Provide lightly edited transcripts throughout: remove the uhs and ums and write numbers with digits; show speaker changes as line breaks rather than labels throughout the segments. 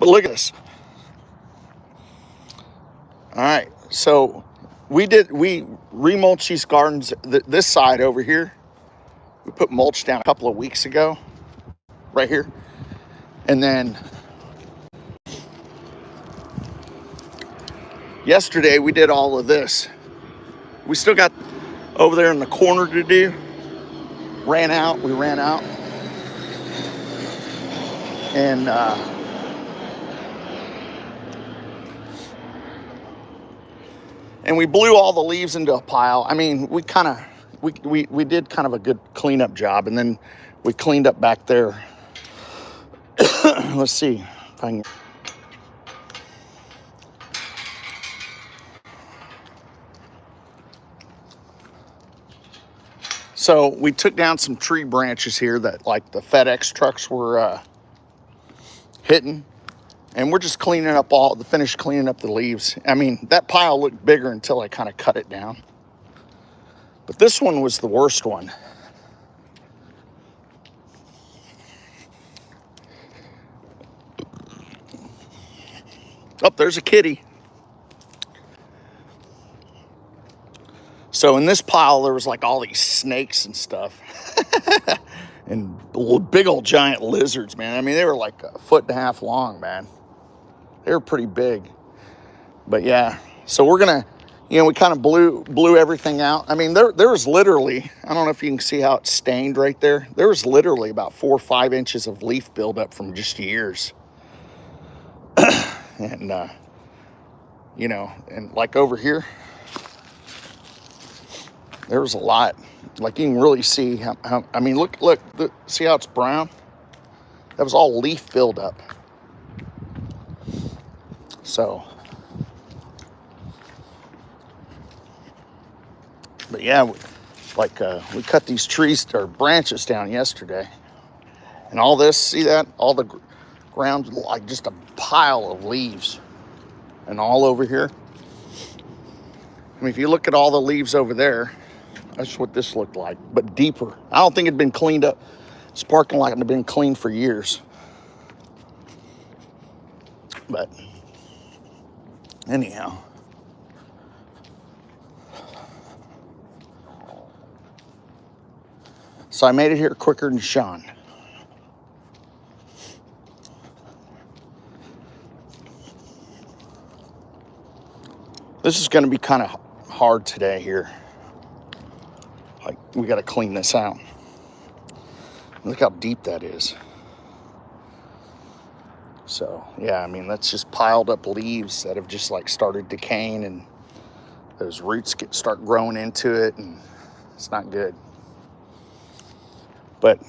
But look at this. All right, so we remulched these gardens, this side over here. We put mulch down a couple of weeks ago, right here. And then yesterday we did all of this. We still got over there in the corner to do. We ran out. And we blew all the leaves into a pile. I mean, we did kind of a good cleanup job, and then we cleaned up back there. Let's see if I can. So we took down some tree branches here that like the FedEx trucks were hitting. And we're just cleaning up finished cleaning up the leaves. I mean, that pile looked bigger until I kind of cut it down. But this one was the worst one. Oh, there's a kitty. So in this pile, there was like all these snakes and stuff. And big old giant lizards, man. I mean, they were like 1.5 feet long, man. They were pretty big. But yeah, so we're gonna, we kind of blew everything out. I mean, there was literally, I don't know if you can see how it's stained right there. There was literally about 4 or 5 inches of leaf buildup from just years. And, and like over here, there was a lot. Like you can really see how I mean, look, see how it's brown? That was all leaf buildup. So, but yeah, we cut these trees or branches down yesterday, and all this, see that? All the ground, like just a pile of leaves, and all over here. I mean, if you look at all the leaves over there, that's what this looked like, but deeper. I don't think it'd been cleaned up. This parking lot had been cleaned for years. But anyhow, so I made it here quicker than Sean. This is going to be kind of hard today here. Like, we got to clean this out. Look how deep that is. So, yeah, I mean, that's just piled up leaves that have just like started decaying, and those roots start growing into it, and it's not good. But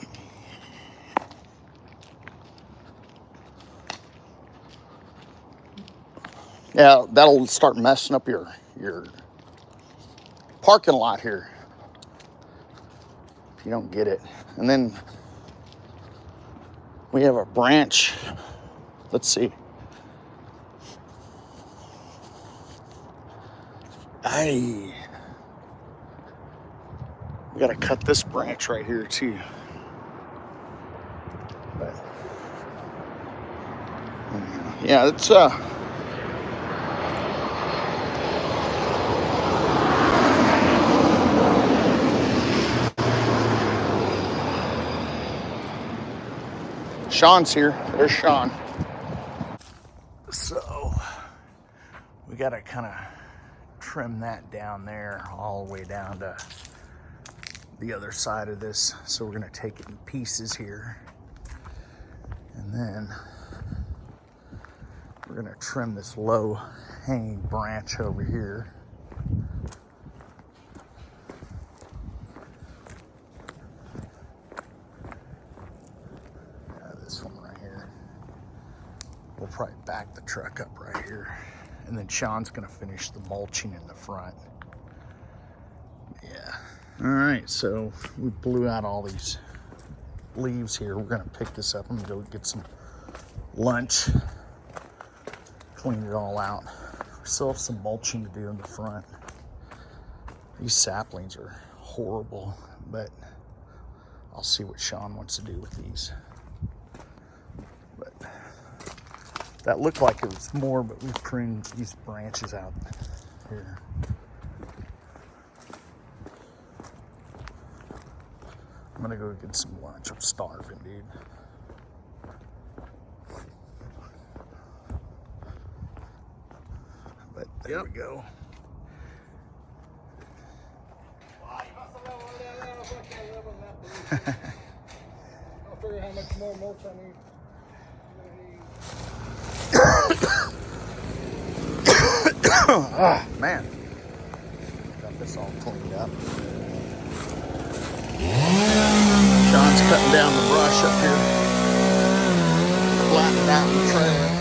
yeah, that'll start messing up your parking lot here if you don't get it. And then we have a branch. Let's see. We gotta cut this branch right here too. But yeah, it's Sean's here. There's Sean. So we gotta kind of trim that down there all the way down to the other side of this. So we're gonna take it in pieces here, and then we're gonna trim this low hanging branch over here. This one right here. We'll probably back the truck up right here, and then Sean's gonna finish the mulching in the front. Yeah. All right, so we blew out all these leaves here. We're gonna pick this up. I'm gonna go get some lunch, clean it all out. We still have some mulching to do in the front. These saplings are horrible, but I'll see what Sean wants to do with these. But That looked like it was more, but we pruned these branches out here. I'm gonna go get some lunch. I'm starving, dude. But there we go.
I'll figure how much more mulch I need.
Ah, man. Got this all cleaned up. Sean's cutting down the brush up here. Flattening out the trail.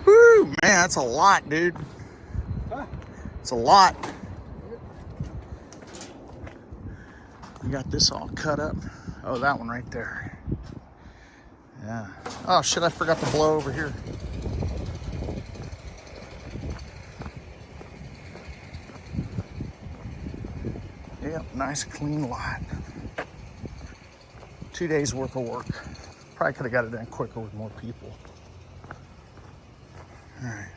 Woo, man, that's a lot, dude.
Huh?
It's a lot. You got this all cut up. Oh, that one right there. Yeah. Oh, shit, I forgot to blow over here. Yep, nice clean lot. 2 days worth of work. Probably could have got it done quicker with more people. All right.